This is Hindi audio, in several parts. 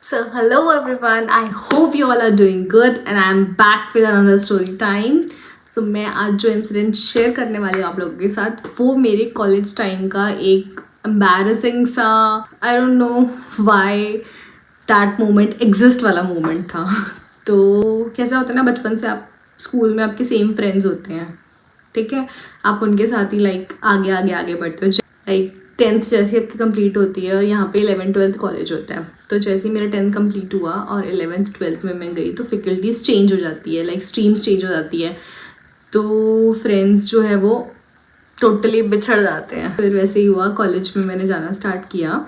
So, hello everyone. I hope you all are doing good and I am back with another story time. So, मैं आज जो इंसिडेंट शेयर करने वाली हूँ आप लोगों के साथ वो मेरे कॉलेज टाइम का एक एम्बैरसिंग सा I don't know why that moment exist वाला मोमेंट था. तो कैसा होता है ना, बचपन से आप स्कूल में आपके सेम फ्रेंड्स होते हैं, ठीक है, आप उनके साथ ही लाइक आगे आगे आगे बढ़ते हो. लाइक 10th जैसी आपकी कंप्लीट होती है और यहाँ पे 11th-12th कॉलेज होता है. तो जैसे ही मेरा 10th कंप्लीट हुआ और 11th-12th में मैं गई तो फैकल्टीज़ चेंज हो जाती है, लाइक स्ट्रीम्स चेंज हो जाती है. तो फ्रेंड्स जो है वो टोटली बिछड़ जाते हैं. फिर वैसे ही हुआ, कॉलेज में मैंने जाना स्टार्ट किया.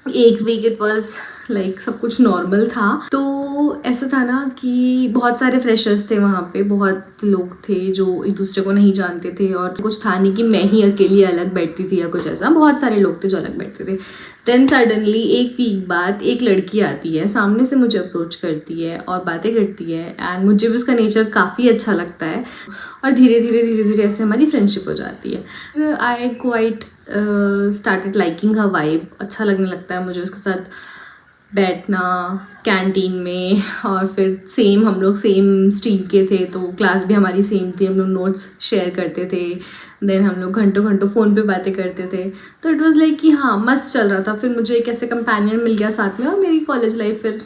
एक वीक इट वॉज लाइक सब कुछ नॉर्मल था. तो ऐसा था ना कि बहुत सारे फ्रेशर्स थे वहाँ पे, बहुत लोग थे जो एक दूसरे को नहीं जानते थे और कुछ था नहीं कि मैं ही अकेली अलग बैठती थी या कुछ ऐसा. बहुत सारे लोग थे जो अलग बैठते थे. देन सडनली एक वीक बाद एक लड़की आती है, सामने से मुझे अप्रोच करती है और बातें करती है एंड मुझे भी उसका नेचर काफ़ी अच्छा लगता है और धीरे धीरे ऐसे हमारी फ्रेंडशिप हो जाती है. I quite started liking her vibe. अच्छा लगने लगता है मुझे उसके साथ बैठना कैंटीन में. और फिर सेम हम लोग सेम स्ट्रीम के थे तो क्लास भी हमारी सेम थी. हम लोग नोट्स शेयर करते थे. देन हम लोग घंटों घंटों फ़ोन पे बातें करते थे. तो इट वाज लाइक कि हाँ मस्त चल रहा था. फिर मुझे एक ऐसे कंपेनियन मिल गया साथ में और मेरी कॉलेज लाइफ फिर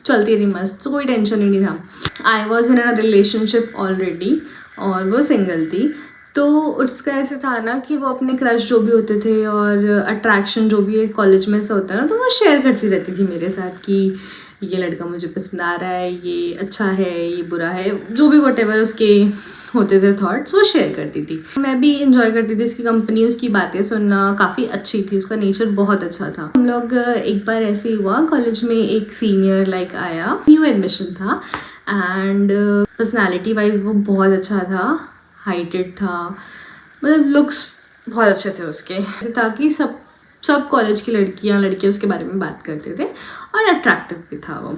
चलती रही मस्त. तो कोई टेंशन ही नहीं था. I was in a relationship already और वो सिंगल थी. तो उसका ऐसे था ना कि वो अपने क्रश जो भी होते थे और अट्रैक्शन जो भी कॉलेज में से होता है ना, तो वो शेयर करती रहती थी मेरे साथ कि ये लड़का मुझे पसंद आ रहा है, ये अच्छा है, ये बुरा है, जो भी वटेवर उसके होते थे थॉट्स वो शेयर करती थी. मैं भी इंजॉय करती थी उसकी कंपनी, उसकी बातें सुनना काफ़ी अच्छी थी. उसका नेचर बहुत अच्छा था. हम लोग एक बार ऐसे ही हुआ, कॉलेज में एक सीनियर लाइक आया, न्यू एडमिशन था एंड पर्सनैलिटी वाइज वो बहुत अच्छा था. हाइटेड था, मतलब लुक्स बहुत अच्छे थे उसके. ऐसे था कि सब कॉलेज की लड़के उसके बारे में बात करते थे और अट्रैक्टिव भी था वो.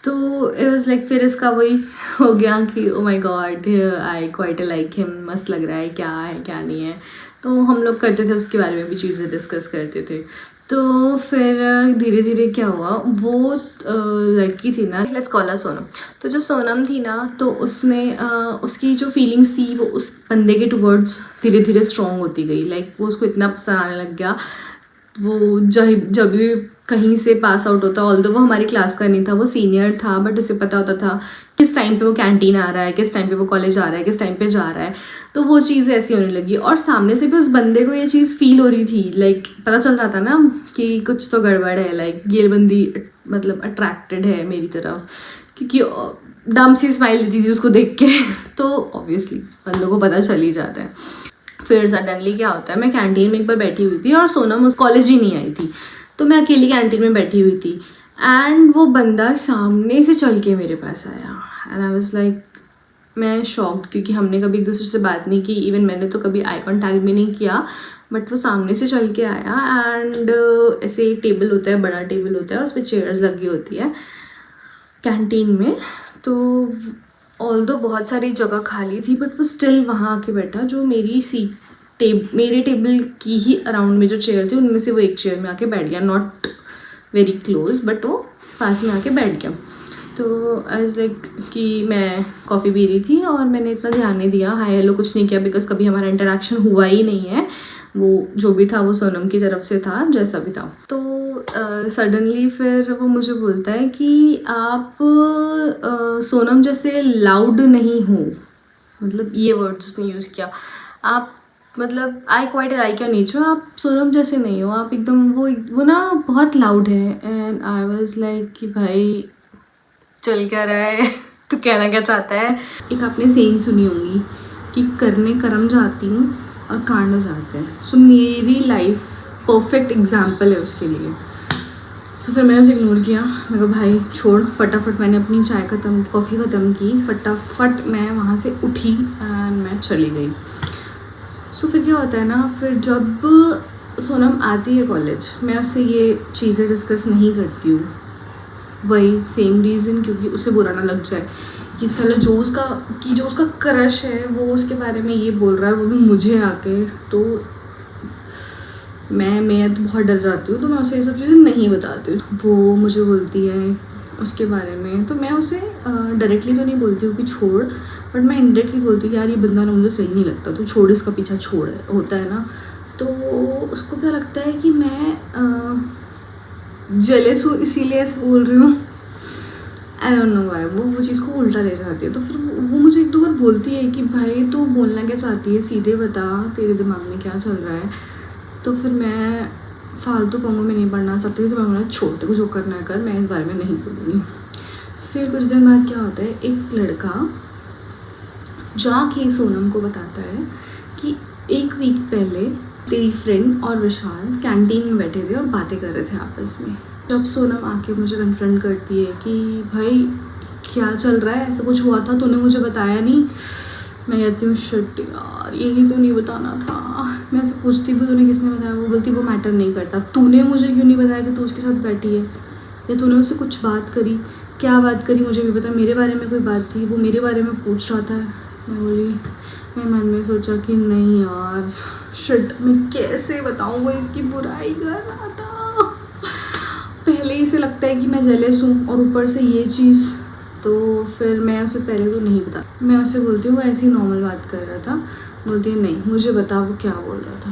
तो इट वाज लाइक फिर इसका वही हो गया कि oh my God I quite like him, मस्त लग रहा है क्या नहीं है. तो हम लोग करते थे उसके बारे में भी चीज़ें डिस्कस करते थे. तो फिर धीरे धीरे क्या हुआ, वो लड़की थी ना, लेट्स कॉल हर सोनम. तो जो सोनम थी ना, तो उसने उसकी जो फीलिंग्स थी वो उस बंदे के टुवर्ड्स धीरे धीरे स्ट्रॉन्ग होती गई. लाइक वो उसको इतना पसंद आने लग गया. वो जब भी कहीं से पास आउट होता, ऑल्दो वो हमारी क्लास का नहीं था, वो सीनियर था, बट उसे पता होता था किस टाइम पे वो कैंटीन आ रहा है, किस टाइम पे वो कॉलेज आ रहा है, किस टाइम पे जा रहा है. तो वो चीज़ ऐसी होने लगी और सामने से भी उस बंदे को ये चीज़ फील हो रही थी. लाइक पता चल रहा था ना कि कुछ तो गड़बड़ है, लाइक ये बंदी मतलब अट्रैक्टेड है मेरी तरफ, क्योंकि डम सी स्माइल देती थी उसको देख के. तो ऑब्वियसली बंदों को पता चल ही जाता है. फिर सडनली क्या होता है, मैं कैंटीन में एक बार बैठी हुई थी और सोनम उस कॉलेज ही नहीं आई थी. तो मैं अकेली कैंटीन में बैठी हुई थी एंड वो बंदा सामने से चल के मेरे पास आया एंड आई वाज लाइक, मैं शॉक्ड, क्योंकि हमने कभी एक दूसरे से बात नहीं की. इवन मैंने तो कभी आई कॉन्टैक्ट भी नहीं किया. बट वो सामने से चल के आया एंड ऐसे टेबल होता है, बड़ा टेबल होता है और उस पर चेयर्स लगी होती है कैंटीन में. तो ऑल्दो बहुत सारी जगह खाली थी बट वो स्टिल वहाँ आके बैठा. जो मेरी मेरे टेबल की ही अराउंड में जो चेयर थी उनमें से वो एक चेयर में आके बैठ गया. नॉट वेरी क्लोज बट वो पास में आके बैठ गया. तो एज लाइक कि मैं कॉफ़ी पी रही थी और मैंने इतना ध्यान नहीं दिया, हाय हेलो कुछ नहीं किया, बिकॉज कभी हमारा इंटरेक्शन हुआ ही नहीं है. वो जो भी था वो सोनम की तरफ से था, जैसा भी था. तो सडनली फिर वो मुझे बोलता है कि आप सोनम जैसे लाउड नहीं हो. मतलब ये वर्ड्स उसने यूज़ किया. आप मतलब I quite like your nature, आप सोनम जैसे नहीं हो, आप एकदम वो ना बहुत लाउड है. एंड आई वाज लाइक कि भाई चल क्या रहा है तो कहना क्या चाहता है. एक आपने सेइंग सुनी होगी कि करने कर्म जाती हूँ और कांड हो जाते हैं. सो मेरी लाइफ परफेक्ट एग्जाम्पल है उसके लिए. तो फिर मैंने उसे इग्नोर किया. मैं कहा भाई छोड़, फटाफट मैंने अपनी कॉफ़ी ख़त्म की, फटाफट मैं वहाँ से उठी एंड मैं चली गई. सो फिर क्या होता है ना, फिर जब सोनम आती है कॉलेज, मैं उससे ये चीज़ें डिस्कस नहीं करती हूँ. वही सेम रीज़न, क्योंकि उसे बुरा ना लग जाए कि साला जो उसका क्रश है वो उसके बारे में ये बोल रहा है, वो भी मुझे आके. तो मैं तो बहुत डर जाती हूँ, तो मैं उसे ये सब चीज़ें नहीं बताती हूँ। वो मुझे बोलती है उसके बारे में, तो मैं उसे डायरेक्टली तो नहीं बोलती हूँ कि छोड़, बट मैं इनडायरेक्टली बोलती हूँ यार ये बंदा ना मुझे सही नहीं लगता, तू छोड़ इसका पीछा छोड़, होता है ना। तो उसको क्या लगता है कि मैं जेलस हूँ इसीलिए ऐसे बोल रही हूँ। आई डोंट नो व्हाई वो चीज़ को उल्टा ले जाती है। तो फिर वो मुझे एक दो बार बोलती है कि भाई तू बोलना क्या चाहती है, सीधे बता तेरे दिमाग में क्या चल रहा है। तो फिर मैं फालतू पंगों में नहीं पढ़ना चाहती थी, तो मैं बोला छोड़ दे, जो करना है कर, मैं इस बारे में नहीं बोलूँगी। फिर कुछ दिन बाद क्या होता है, एक लड़का जाके सोनम को बताता है कि एक वीक पहले तेरी फ्रेंड और विशाल कैंटीन में बैठे थे और बातें कर रहे थे आपस में। जब सोनम आके मुझे कन्फ्रंट करती है कि भाई क्या चल रहा है, ऐसा कुछ हुआ था, तूने मुझे बताया नहीं। मैं कहती हूँ शिट यार यही तो नहीं बताना था। मैं ऐसे पूछती भी तूने किसने बताया, वो बोलती वो मैटर नहीं करता, तूने मुझे क्यों नहीं बताया कि तू उसके साथ बैठी है, या तूने उससे कुछ बात करी, क्या बात करी मुझे भी पता, मेरे बारे में कोई बात थी, वो मेरे बारे में पूछ रहा था। मैं बोली, मैं मन में सोचा कि नहीं यार शिट, मैं कैसे बताऊँ, वो इसकी बुराई कर रहा था। पहले ही से लगता है कि मैं जेलस हूँ और ऊपर से ये चीज़, तो फिर मैं उसे पहले तो नहीं बता, मैं उसे बोलती हूँ वो ऐसी नॉर्मल बात कर रहा था। बोलती है नहीं मुझे बता वो क्या बोल रहा था।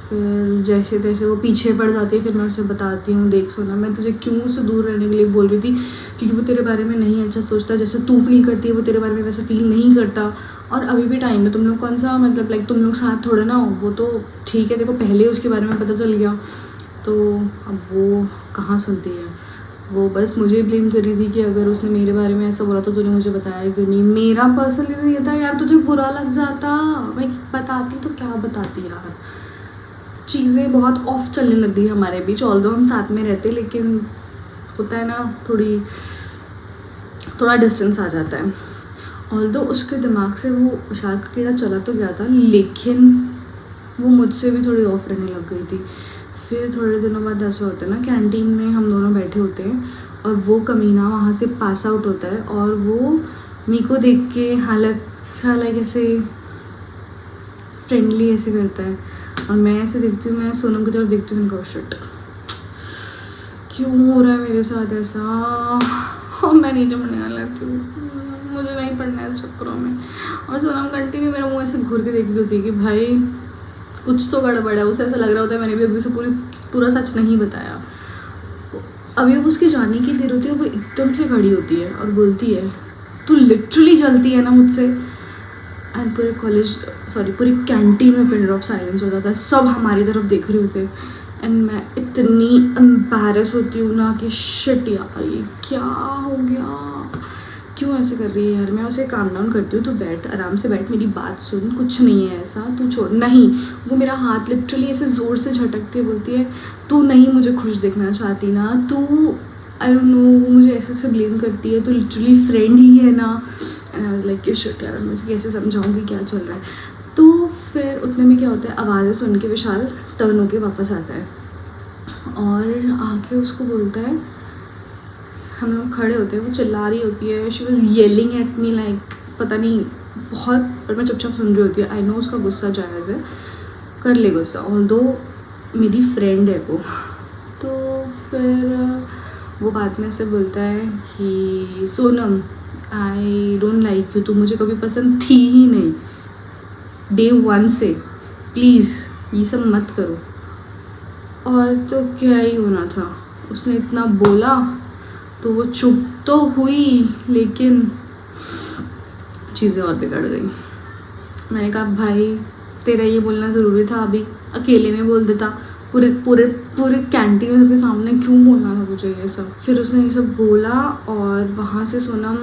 फिर जैसे तैसे वो पीछे पड़ जाती है, फिर मैं उसे बताती हूँ देख सोना, मैं तुझे क्यों उससे दूर रहने के लिए बोल रही थी, क्योंकि वो तेरे बारे में नहीं अच्छा सोचता, जैसे तू फील करती है वो तेरे बारे में वैसा फील नहीं करता। और अभी भी टाइम है, तुम लोग कौन सा मतलब लाइक तुम लोग साथ थोड़े ना हो, वो तो ठीक है देखो पहले उसके बारे में पता चल गया, तो अब वो कहाँ सुनती है। वो बस मुझे ब्लेम कर रही थी कि अगर उसने मेरे बारे में ऐसा बोला तो तूने मुझे बताया क्यों नहीं। मेरा पर्सनल रीज़न ये था यार तुझे बुरा लग जाता, मैं बताती तो क्या बताती यार। चीज़ें बहुत ऑफ चलने लग गई हमारे बीच, ऑल्दो हम साथ में रहते, लेकिन होता है ना थोड़ा डिस्टेंस आ जाता है। ऑल्दो उसके दिमाग से वो विशाल का कीड़ा चला तो गया था, लेकिन वो मुझसे भी थोड़ी ऑफ रहने लग गई थी। फिर थोड़े दिनों बाद ऐसा होता है ना, कैंटीन में हम दोनों बैठे होते हैं और वो कमीना वहाँ से पास आउट होता है, और वो मी को देख के हालत सा लाइक ऐसे फ्रेंडली ऐसे करता है, और मैं ऐसे देखती हूँ, मैं सोनम की तरफ देखती हूँ, उनको शिट क्यों हो रहा है मेरे साथ ऐसा। और मैं नीचे पढ़ने वाला लगती हूँ, मुझे नहीं पढ़ना है इस चक्करों में। और सोनम कंटिन्यू मेरा मुँह ऐसे घूर के देख रही होती है कि भाई कुछ तो गड़बड़ है। उसे ऐसा लग रहा होता है मैंने भी अभी उसे पूरा सच नहीं बताया। अभी अब उसके जाने की देर होती है, वो एकदम से खड़ी होती है और बोलती है तू लिटरली जलती है ना मुझसे। एंड पूरे कैंटीन में पिन ड्रॉप साइलेंस हो जाता है, सब हमारी तरफ देख रहे होते हैं। एंड मैं इतनी एम्बैरस होती हूँ ना कि शिट यार ये क्या हो गया, क्यों ऐसे कर रही है यार। मैं उसे काम डाउन करती हूँ, तू बैठ आराम से बैठ, मेरी बात सुन, कुछ नहीं है ऐसा, तू छोड़। नहीं, वो मेरा हाथ लिटरली ऐसे ज़ोर से झटकती है, बोलती है तू नहीं मुझे खुश देखना चाहती ना, तू आई डोंट नो, वो मुझे ऐसे ब्लेम करती है, तो लिटरली फ्रेंड ही है ना। एंड आई वाज लाइक कि शिट यार मैं इसे कैसे समझाऊंगी क्या चल रहा है। तो फिर उतने में क्या होता है, आवाज़ें सुन के विशाल टर्न होके वापस आता है और आके उसको बोलता है, हम लोग खड़े होते हैं, वो चिल्ला रही होती है, she was yelling at me like पता नहीं बहुत, पर मैं चुपचाप सुन रही होती है। आई नो उसका गुस्सा जायज़ है, कर ले गुस्सा, ऑल्दो मेरी फ्रेंड है वो। तो फिर वो बाद में से बोलता है कि Sonam I don't like you, तू मुझे कभी पसंद थी ही नहीं डे 1 से, प्लीज़ ये सब मत करो। और तो क्या ही होना था, उसने इतना बोला तो वो चुप तो हुई, लेकिन चीज़ें और बिगड़ गई। मैंने कहा भाई तेरा ये बोलना ज़रूरी था, अभी अकेले में बोल देता, पूरे पूरे पूरे कैंटीन में सबके सामने क्यों बोलना था तुझे ये सब। फिर उसने ये सब बोला और वहाँ से सोनम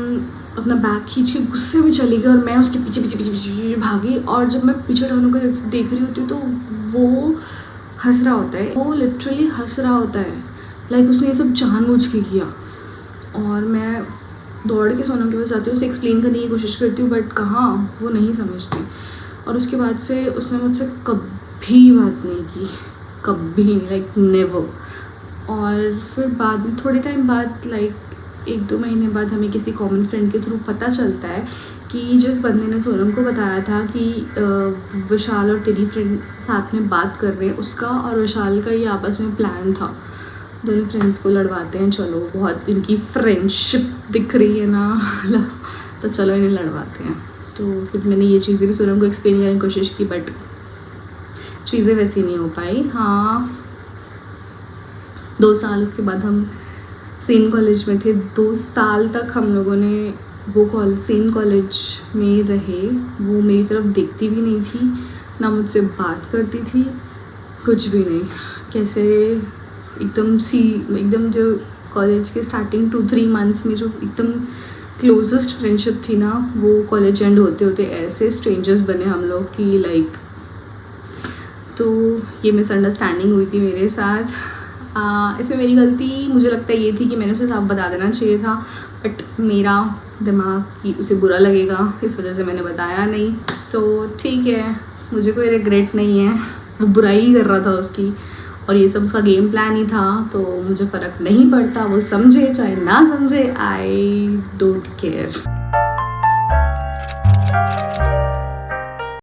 अपना बैग खींच के गुस्से में चली गई और मैं उसके पीछे पीछे पीछे पीछे भागी। और जब मैं पीछे टर्न होकर देख रही होती हूँ तो वो हंस रहा होता है, वो लिटरली हंस रहा होता है, लाइक उसने ये सब जानबूझ के किया। और मैं दौड़ के सोनम के पास जाती हूँ, उसे एक्सप्लेन करने की कोशिश करती हूँ, बट कहाँ वो नहीं समझती। और उसके बाद से उसने मुझसे कभी बात नहीं की, कभी लाइक नेवर। और फिर बाद में थोड़े टाइम बाद लाइक 1-2 महीने बाद हमें किसी कॉमन फ्रेंड के थ्रू पता चलता है कि जिस बंदे ने सोनम को बताया था कि विशाल और तेरी फ्रेंड साथ में बात कर रहे हैं, उसका और विशाल का ये आपस में प्लान था, दोनों फ्रेंड्स को लड़वाते हैं, चलो बहुत इनकी फ्रेंडशिप दिख रही है ना तो चलो इन्हें लड़वाते हैं। तो फिर मैंने ये चीज़ें भी सोनम को एक्सप्लेन करने की कोशिश की, बट चीज़ें वैसी नहीं हो पाई। हाँ, 2 साल उसके बाद हम सेम कॉलेज में थे, 2 साल तक हम लोगों ने वो सेम कॉलेज में रहे। वो मेरी तरफ देखती भी नहीं थी, ना मुझसे बात करती थी, कुछ भी नहीं। कैसे एकदम जो कॉलेज के स्टार्टिंग 2-3 मंथ्स में जो एकदम क्लोजेस्ट फ्रेंडशिप थी ना, वो कॉलेज एंड होते होते ऐसे स्ट्रेंजर्स बने हम लोग कि लाइक, तो ये मिसअंडरस्टैंडिंग हुई थी मेरे साथ। इसमें मेरी गलती मुझे लगता है ये थी कि मैंने उसे साफ बता देना चाहिए था, बट मेरा दिमाग कि उसे बुरा लगेगा, इस वजह से मैंने बताया नहीं। तो ठीक है, मुझे कोई रिग्रेट नहीं है, वो बुराई ही कर रहा था उसकी, और ये सब उसका गेम प्लान ही था, तो मुझे फ़र्क नहीं पड़ता, वो समझे चाहे ना समझे, आई डोंट केयर।